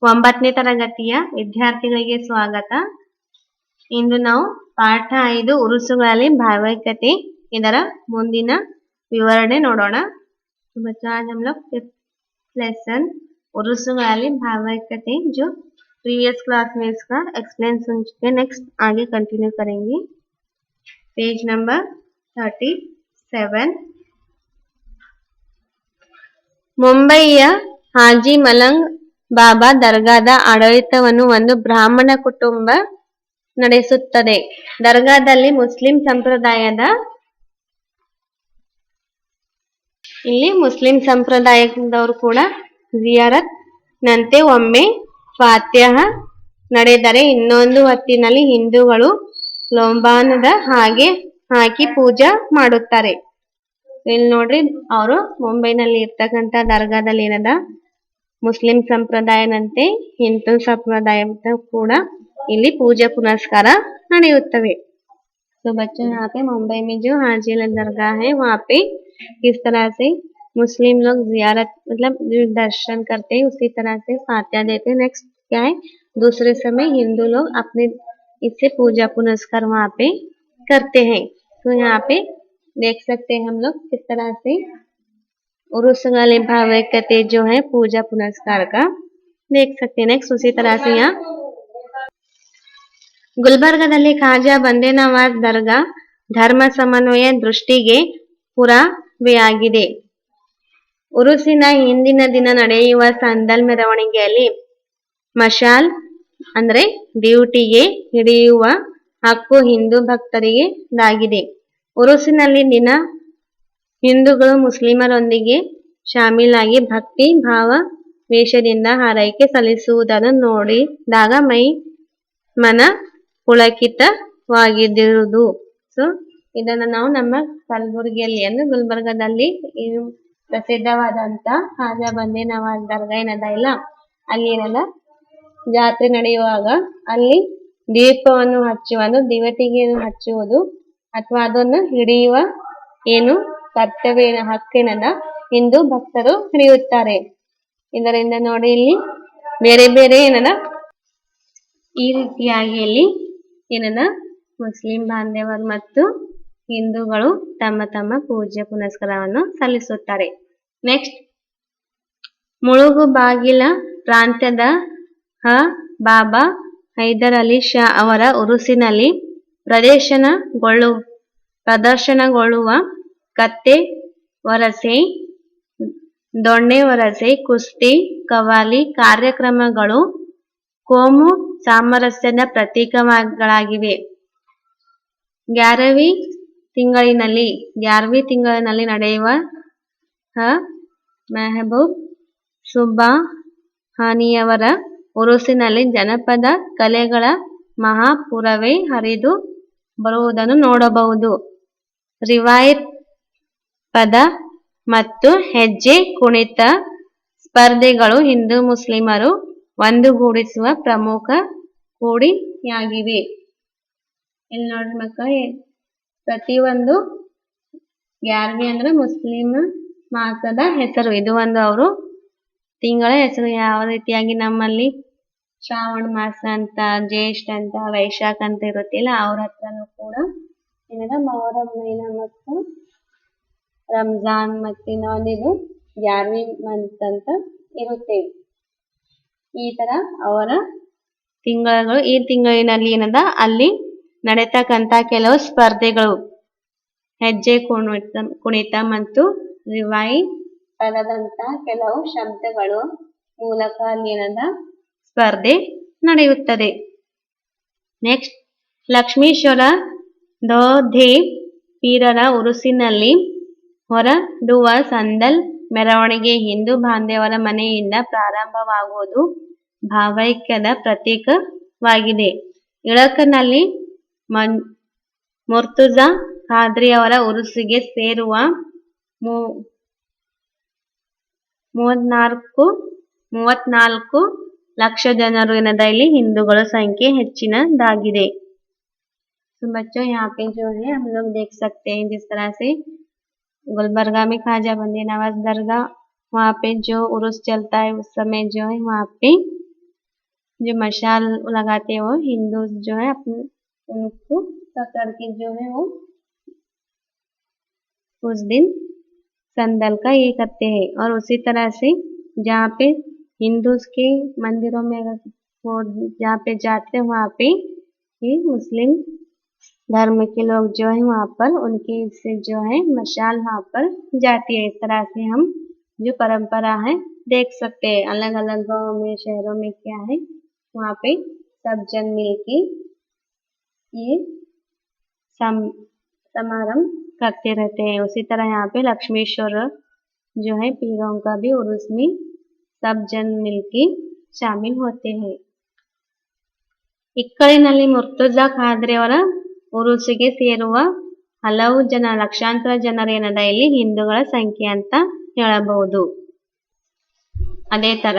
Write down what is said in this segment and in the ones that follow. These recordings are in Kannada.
9ನೇ ತರಗತಿಯ ವಿದ್ಯಾರ್ಥಿಗಳಿಗೆ ಸ್ವಾಗತ. ಇಂದು ನಾವು ಪಾಠ 5 ಉರುಸುಗಳಲ್ಲಿ ಭಾವೈಕ್ಯತೆ ಇದರ ಮುಂದಿನ ವಿವರಣೆ ನೋಡೋಣ. तो बच्चों आज हम लोग 5th लेसन उर्सुगाली भावैक्यते जो प्रीवियस क्लास में इसका एक्सप्लेन सुन चुके, नेक्स्ट आगे कंटिन्यू करेंगे. Page number 37. ಮುಂಬಯಿಯ ಹಾಜಿ ಮಲಂಗ್ ಬಾಬಾ ದರ್ಗಾದ ಆಡಳಿತವನ್ನು ಒಂದು ಬ್ರಾಹ್ಮಣ ಕುಟುಂಬ ನಡೆಸುತ್ತದೆ. ದರ್ಗಾದಲ್ಲಿ ಮುಸ್ಲಿಂ ಸಂಪ್ರದಾಯದ ಇಲ್ಲಿ ಮುಸ್ಲಿಂ ಸಂಪ್ರದಾಯದವರು ಕೂಡ ಜಿಯಾರತ್ ನಂತೆ ಒಮ್ಮೆ ಫಾತ್ಯಹ ನಡೆದರೆ ಇನ್ನೊಂದು ಹೊತ್ತಿನಲ್ಲಿ ಹಿಂದೂಗಳು ಲೋಂಬಾನದ ಹಾಗೆ ಹಾಕಿ ಪೂಜಾ ಮಾಡುತ್ತಾರೆ. ಇಲ್ಲಿ ನೋಡ್ರಿ, ಅವರು ಮುಂಬೈನಲ್ಲಿ ಇರ್ತಕ್ಕಂಥ ದರ್ಗಾದಲ್ಲಿ ಏನದ ಮುಸ್ಲಿಂ ಸಂಪ್ರದಾಯದಂತೆ ಹಿಂದೂ ಸಂಪ್ರದಾಯ ಕೂಡ ಇಲ್ಲಿ ಪೂಜೆ ಪುನಸ್ಕಾರ ನಡೆಯುತ್ತವೆ. तो बच्चों यहाँ पे मुंबई में जो हाजी अली दरगाह है वहाँ पे किस तरह से मुस्लिम लोग जियारत मतलब दर्शन करते हैं, उसी तरह से फातिहा देते हैं. नेक्स्ट क्या है, दूसरे समय हिंदू लोग अपने इससे पूजा पुनस्कार वहाँ पे करते हैं. तो यहाँ पे देख सकते हैं हम लोग किस तरह से उरुसगाली भावैक्यते जो है पूजा पुनस्कार का देख सकते हैं. नेक्स्ट उसी तरह से यहाँ ಗುಲ್ಬರ್ಗದಲ್ಲಿ ಖಾಜಾ ಬಂದೇ ನವಾಜ್ ದರ್ಗಾ ಧರ್ಮ ಸಮನ್ವಯ ದೃಷ್ಟಿಗೆ ಪುರಾವೆಯಾಗಿದೆ. ಉರುಸಿನ ಹಿಂದಿನ ದಿನ ನಡೆಯುವ ಸಂದಲ್ ಮೆರವಣಿಗೆಯಲ್ಲಿ ಮಶಾಲ್ ಅಂದ್ರೆ ಡ್ಯೂಟಿಗೆ ಹಿಡಿಯುವ ಹಕ್ಕು ಹಿಂದೂ ಭಕ್ತರಿಗೆ ದಾಗಿದೆ. ಉರುಸಿನಲ್ಲಿ ದಿನ ಹಿಂದೂಗಳು ಮುಸ್ಲಿಮರೊಂದಿಗೆ ಶಾಮೀಲಾಗಿ ಭಕ್ತಿ ಭಾವ ವೇಷದಿಂದ ಹಾರೈಕೆ ಸಲ್ಲಿಸುವುದನ್ನು ನೋಡಿದಾಗ ಮನ ಪುಳಕಿತವಾಗಿರುವುದು. ಸೊ ಇದನ್ನು ನಾವು ನಮ್ಮ ಕಲಬುರಗಿಯಲ್ಲಿ ಅಂದ್ರೆ ಗುಲ್ಬರ್ಗದಲ್ಲಿ ಪ್ರಸಿದ್ಧವಾದಂತ ಖಾಜಾ ಬಂದೇ ನವಾಜ್ ದರ್ಗಾ ಏನದ ಇಲ್ಲ, ಅಲ್ಲಿ ಏನದ ಜಾತ್ರೆ ನಡೆಯುವಾಗ ಅಲ್ಲಿ ದೀಪವನ್ನು ಹಚ್ಚುವುದು, ದಿವಟಿಗೆಯನ್ನು ಹಚ್ಚುವುದು ಅಥವಾ ಅದನ್ನು ಹಿಡಿಯುವ ಏನು ಕರ್ತವ್ಯ ಹಕ್ಕಿನದ ಹಿಂದೂ ಭಕ್ತರು ಹಿಡಿಯುತ್ತಾರೆ. ಇದರಿಂದ ನೋಡಿ ಇಲ್ಲಿ ಬೇರೆ ಬೇರೆ ಏನದ ಈ ರೀತಿಯಾಗಿ ಇಲ್ಲಿ ಏನದ ಮುಸ್ಲಿಂ ಬಾಂಧವರು ಮತ್ತು ಹಿಂದೂಗಳು ತಮ್ಮ ತಮ್ಮ ಪೂಜೆ ಪುನಸ್ಕಾರವನ್ನು ಸಲ್ಲಿಸುತ್ತಾರೆ. ನೆಕ್ಸ್ಟ್, ಮುಳುಗು ಬಾಗಿಲ ಪ್ರಾಂತ್ಯದ ಬಾಬಾ ಹೈದರ್ ಅಲಿ ಶಾ ಅವರ ಉರುಸಿನಲ್ಲಿ ಪ್ರದರ್ಶನಗೊಳ್ಳುವ ಕತ್ತೆ ವರಸೆ, ದೊಣ್ಣೆ ವರಸೆ, ಕುಸ್ತಿ, ಕವಾಲಿ ಕಾರ್ಯಕ್ರಮಗಳು ಕೋಮು ಸಾಮರಸ್ಯದ ಪ್ರತೀಕಗಳಾಗಿವೆ. ಗ್ಯಾರವಿ ತಿಂಗಳಿನಲ್ಲಿ ನಡೆಯುವ ಮೆಹಬೂಬ್ ಸುಬ್ಹಾನಿಯವರ ಉರುಸಿನಲ್ಲಿ ಜನಪದ ಕಲೆಗಳ ಮಹಾಪೂರವೇ ಹರಿದು ಬರುವುದನ್ನು ನೋಡಬಹುದು. ರಿವಾಯತ್ ಪದ ಮತ್ತು ಹೆಜ್ಜೆ ಕುಣಿತ ಸ್ಪರ್ಧೆಗಳು ಹಿಂದೂ ಮುಸ್ಲಿಮರು ಒಂದುಗೂಡಿಸುವ ಪ್ರಮುಖ ಕೂಡಿಯಾಗಿವೆ. ಇಲ್ಲಿ ನೋಡ್ರಿ ಮಕ್ಕಳ, ಪ್ರತಿಯೊಂದು ಗ್ಯಾರ್ವಿ ಅಂದ್ರೆ ಮುಸ್ಲಿಂ ಮಾಸದ ಹೆಸರು, ಇದು ಒಂದು ಅವರು ತಿಂಗಳ ಹೆಸರು. ಯಾವ ರೀತಿಯಾಗಿ ನಮ್ಮಲ್ಲಿ ಶ್ರಾವಣ ಮಾಸ ಅಂತ, ಜ್ಯೇಷ್ಠ ಅಂತ, ವೈಶಾಖ ಅಂತ ಇರುತ್ತಿಲ್ಲ, ಅವ್ರ ಹತ್ರನೂ ಕೂಡ ಏನದ ಮೊಹರಂ ಮೈನ ಮತ್ತು ರಂಜಾನ್ ಮತ್ತು ಇನ್ನೊಂದಿದು ಗ್ಯಾರ್ವಿ ಮಂತ್ ಅಂತ ಇರುತ್ತೆ. ಈ ತರ ಅವರ ತಿಂಗಳು, ಈ ತಿಂಗಳಿನಲ್ಲಿ ಏನದ ಅಲ್ಲಿ ನಡೆತಕ್ಕಂತ ಕೆಲವು ಸ್ಪರ್ಧೆಗಳು, ಹೆಜ್ಜೆ ಕುಣಿತ ಮತ್ತು ರಿವಾಯಿ ಪದದಂತ ಕೆಲವು ಶಬ್ದಗಳು ಮೂಲಕ ಅಲ್ಲಿ ಏನದ ಸ್ಪರ್ಧೆ ನಡೆಯುತ್ತದೆ. ನೆಕ್ಸ್ಟ್, ಲಕ್ಷ್ಮೀಶ್ವರ ದೋಧೆ ಪೀರರ ಉರುಸಿನಲ್ಲಿ ಹೊರಡುವ ಸಂದಲ್ ಮೆರವಣಿಗೆ ಹಿಂದೂ ಬಾಂಧವರ ಮನೆಯಿಂದ ಪ್ರಾರಂಭವಾಗುವುದು ಭಾವೈಕ್ಯದ ಪ್ರತೀಕವಾಗಿದೆ. ಇಳಕನಲ್ಲಿ ಮುರ್ತುಜಾ ಖಾದ್ರಿಯವರ ಉರುಸಿಗೆ ಸೇರುವ 34 ಲಕ್ಷ ಜನರು ಏನದ ಇಲ್ಲಿ ಹಿಂದೂಗಳ ಸಂಖ್ಯೆ ಹೆಚ್ಚಿನದಾಗಿದೆ. तो बच्चों यहाँ पे जो है हम लोग देख सकते हैं जिस तरह से गुलबर्गा में ख्वाजा बंदे नवाज दरगाह, वहाँ पे जो उर्स चलता है उस समय जो है वहाँ पे जो मशाल लगाते हैं वो हिंदू जो है अपने उनको पकड़ के जो है वो उस दिन संदल का ये करते हैं। और उसी तरह से जहाँ पे हिंदूज के मंदिरों में वो जहाँ पे जाते हैं वहाँ पे ये मुस्लिम धर्म के लोग जो है वहाँ पर उनकी से जो है मशाल वहाँ पर जाती है। इस तरह से हम जो परंपरा है देख सकते हैं। अलग अलग गाँव में शहरों में क्या है वहाँ पे सब जन मिलके ये समारंभ करते रहते हैं। उसी तरह यहाँ पे लक्ष्मीश्वर जो है पीरों का भी उर्स में सब जन मिलके शामिल होते हैं। ಇಕ್ಕಳಿನಲ್ಲಿ ಮುರ್ತುಜಾ ಖಾದ್ರಿಯವರ ಉರುಸಿಗೆ ಸೇರುವ ಹಲವು ಜನ ಲಕ್ಷಾಂತರ ಜನರೇನದ ಇಲ್ಲಿ ಹಿಂದೂಗಳ ಸಂಖ್ಯೆ ಅಂತ ಹೇಳಬಹುದು. ಅದೇ ತರ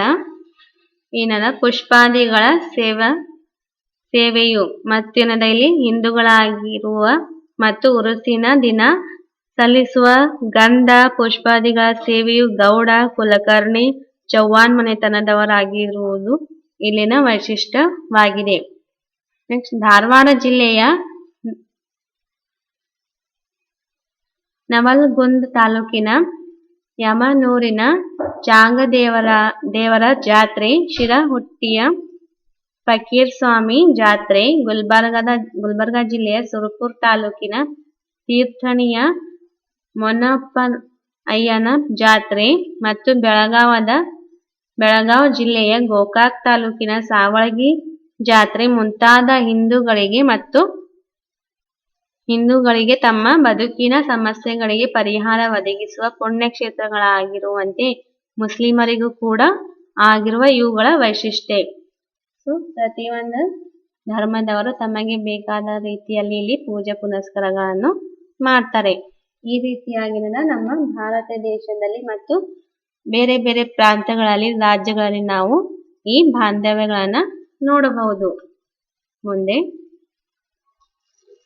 ಏನದ ಪುಷ್ಪಾದಿಗಳ ಸೇವೆಯು ಮತ್ತೇನದ ಇಲ್ಲಿ ಹಿಂದೂಗಳಾಗಿರುವ ಮತ್ತು ಉರುಸಿನ ದಿನ ಸಲ್ಲಿಸುವ ಗಂಧ ಪುಷ್ಪಾದಿಗಳ ಸೇವೆಯು ಗೌಡ ಕುಲಕರ್ಣಿ ಚೌಹಾಣ್ ಮನೆತನದವರಾಗಿರುವುದು ಇಲ್ಲಿನ ವೈಶಿಷ್ಟ್ಯವಾಗಿದೆ. ನೆಕ್ಸ್ಟ್ ಧಾರವಾಡ ಜಿಲ್ಲೆಯ ನವಲಗುಂದ ತಾಲೂಕಿನ ಯಮನೂರಿನ ಚಾಂಗದೇವರ ಜಾತ್ರೆ, ಶಿರಹುಟ್ಟಿಯ ಫಕೀರ್ ಸ್ವಾಮಿ ಜಾತ್ರೆ, ಗುಲ್ಬರ್ಗ ಜಿಲ್ಲೆಯ ಸುರಪುರ ತಾಲೂಕಿನ ತೀರ್ಥಣಿಯ ಮೊನ್ನಪ್ಪಯ್ಯನ ಜಾತ್ರೆ ಮತ್ತು ಬೆಳಗಾವಿ ಜಿಲ್ಲೆಯ ಗೋಕಾಕ್ ತಾಲೂಕಿನ ಸಾವಳಗಿ ಜಾತ್ರೆ ಮುಂತಾದ ಹಿಂದೂಗಳಿಗೆ ತಮ್ಮ ಬದುಕಿನ ಸಮಸ್ಯೆಗಳಿಗೆ ಪರಿಹಾರ ಒದಗಿಸುವ ಪುಣ್ಯಕ್ಷೇತ್ರಗಳಾಗಿರುವಂತೆ ಮುಸ್ಲಿಮರಿಗೂ ಕೂಡ ಆಗಿರುವ ಇವುಗಳ ವೈಶಿಷ್ಟ್ಯ. ಸೊ ಪ್ರತಿಯೊಂದು ಧರ್ಮದವರು ತಮಗೆ ಬೇಕಾದ ರೀತಿಯಲ್ಲಿ ಇಲ್ಲಿ ಪೂಜೆ ಪುನಸ್ಕಾರಗಳನ್ನು ಮಾಡ್ತಾರೆ. ಈ ರೀತಿಯಾಗಿ ನಮ್ಮ ಭಾರತ ದೇಶದಲ್ಲಿ ಮತ್ತು ಬೇರೆ ಬೇರೆ ಪ್ರಾಂತ್ಯಗಳಲ್ಲಿ ರಾಜ್ಯಗಳಲ್ಲಿ ನಾವು ಈ ಬಾಂಧವ್ಯಗಳನ್ನ ನೋಡಬಹುದು. ಮುಂದೆ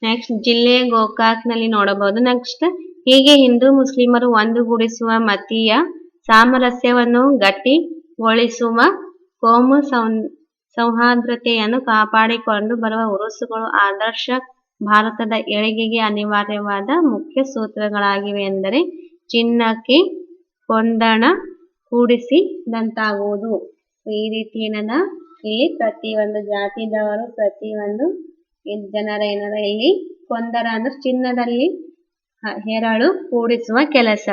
ನೆಕ್ಸ್ಟ್ ಜಿಲ್ಲೆ ಗೋಕಾಕ್ನಲ್ಲಿ ನೋಡಬಹುದು. ನೆಕ್ಸ್ಟ್ ಹೀಗೆ ಹಿಂದೂ ಮುಸ್ಲಿಮರು ಒಂದುಗೂಡಿಸುವ ಮತೀಯ ಸಾಮರಸ್ಯವನ್ನು ಗಟ್ಟಿಗೊಳಿಸುವ ಕೋಮು ಸೌಹಾರ್ದತೆಯನ್ನು ಕಾಪಾಡಿಕೊಂಡು ಬರುವ ಉರುಸುಗಳು ಆದರ್ಶ ಭಾರತದ ಏಳಿಗೆಗೆ ಅನಿವಾರ್ಯವಾದ ಮುಖ್ಯ ಸೂತ್ರಗಳಾಗಿವೆ ಎಂದರೆ ಚಿನ್ನಕ್ಕೆ ಕೊಂದಣ ಕೂಡಿಸಿದಂತಾಗುವುದು. ಈ ರೀತಿ ಏನದ ಇಲ್ಲಿ ಪ್ರತಿಯೊಂದು ಜಾತಿದವರು ಪ್ರತಿಯೊಂದು ಜನರ ಏನದ ಇಲ್ಲಿ ಕೊಂದರ ಅಂದ್ರೆ ಚಿನ್ನದಲ್ಲಿ ಹೆರಳು ಕೂಡಿಸುವ ಕೆಲಸ.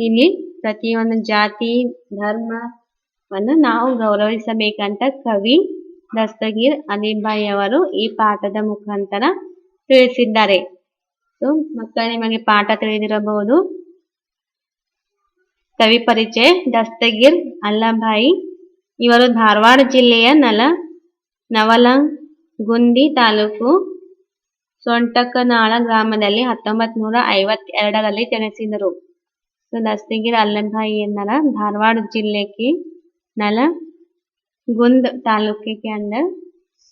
ಇಲ್ಲಿ ಪ್ರತಿಯೊಂದು ಜಾತಿ ಧರ್ಮವನ್ನು ನಾವು ಗೌರವಿಸಬೇಕಂತ ಕವಿ ದಸ್ತಗೀರ್ ಅಲಿಭಾಯಿ ಅವರು ಈ ಪಾಠದ ಮುಖಾಂತರ ತಿಳಿಸಿದ್ದಾರೆ. ಮಕ್ಕಳ ನಿಮಗೆ ಪಾಠ ತಿಳಿದಿರಬಹುದು. ಕವಿ ಪರಿಚಯ ದಸ್ತಗೀರ್ ಅಲಿಭಾಯಿ ಇವರು ಧಾರವಾಡ ಜಿಲ್ಲೆಯ ನವಲಗುಂದಿ ತಾಲೂಕು ಸೊಂಟಕನಾಳ ಗ್ರಾಮದಲ್ಲಿ 1952ರಲ್ಲಿ ಜನಿಸಿದರು. ದಸ್ತಗೀರ್ ಅಲಿಭಾಯಿ ಎನ್ನರ धारवाड़ जिले के नलगुंद तालुके के अंदर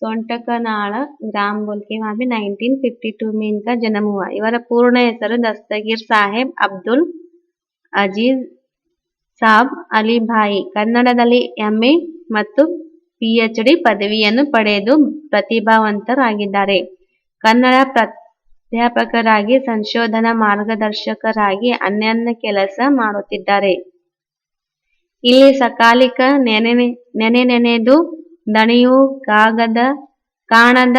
सोंटकनाಳ ग्राम बोल के वहाँ पे 1952 में इनका जन्म हुआ. ಇವರ ಪೂರ್ಣ ಹೆಸರು ದಸ್ತಗೀರ್ ಸಾಹೇಬ್ ಅಬ್ದುಲ್ ಅಜೀಜ್ ಸಾಬ್ ಅಲಿಭಾಯಿ. ಕನ್ನಡದಲ್ಲಿ MA ಮತ್ತು PhD ಪದವಿಯನ್ನು ಪಡೆದು ಪ್ರತಿಭಾವಂತರಾಗಿದ್ದಾರೆ. ಕನ್ನಡ ಪ್ರಾಧ್ಯಾಪಕರಾಗಿ ಸಂಶೋಧನಾ ಮಾರ್ಗದರ್ಶಕರಾಗಿ ಅನನ್ಯ ಕೆಲಸ ಮಾಡುತ್ತಿದ್ದಾರೆ. ಇಲ್ಲಿ ಸಕಾಲಿಕ ನೆನೆದು ದಣಿಯು ಕಾಣದ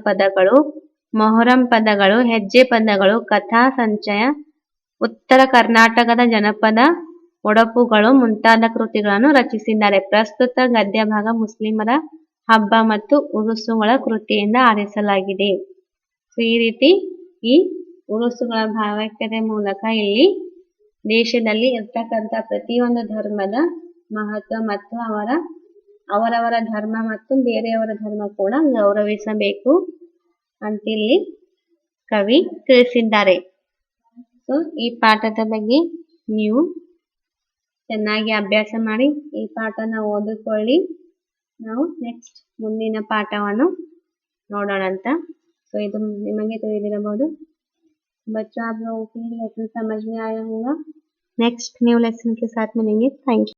ಪದಗಳು, ಮೊಹರಂ ಪದಗಳು, ಹೆಜ್ಜೆ ಪದಗಳು, ಕಥಾ ಸಂಚಯ, ಉತ್ತರ ಕರ್ನಾಟಕದ ಜನಪದ ಒಡಪುಗಳು ಮುಂತಾದ ಕೃತಿಗಳನ್ನು ರಚಿಸಿದ್ದಾರೆ. ಪ್ರಸ್ತುತ ಗದ್ಯಭಾಗ ಮುಸ್ಲಿಮರ ಹಬ್ಬ ಮತ್ತು ಉರುಸುಗಳ ಕೃತಿಯಿಂದ ಆರಿಸಲಾಗಿದೆ. ಈ ರೀತಿ ಈ ಉರುಸುಗಳ ಭಾವೈಕ್ಯತೆ ಮೂಲಕ ಇಲ್ಲಿ ದೇಶದಲ್ಲಿ ಇರ್ತಕ್ಕಂಥ ಪ್ರತಿಯೊಂದು ಧರ್ಮದ ಮಹತ್ವ ಮತ್ತು ಅವರವರ ಧರ್ಮ ಮತ್ತು ಬೇರೆಯವರ ಧರ್ಮ ಕೂಡ ಗೌರವಿಸಬೇಕು ಅಂತಿಲ್ಲಿ ಕವಿ ತಿಳಿಸಿದ್ದಾರೆ. ಸೊ ಈ ಪಾಠದ ಬಗ್ಗೆ ನೀವು ಚೆನ್ನಾಗಿ ಅಭ್ಯಾಸ ಮಾಡಿ ಈ ಪಾಠನ ಓದಿಕೊಳ್ಳಿ. ನಾವು ನೆಕ್ಸ್ಟ್ ಮುಂದಿನ ಪಾಠವನ್ನು ನೋಡೋಣ ಅಂತ. ಸೊ ಇದು ನಿಮಗೆ ತಿಳಿದಿರಬಹುದು. बच्चों आप लोगों को लेसन समझ में आया होगा. नेक्स्ट न्यू लेसन के साथ मिलेंगे. Thank you.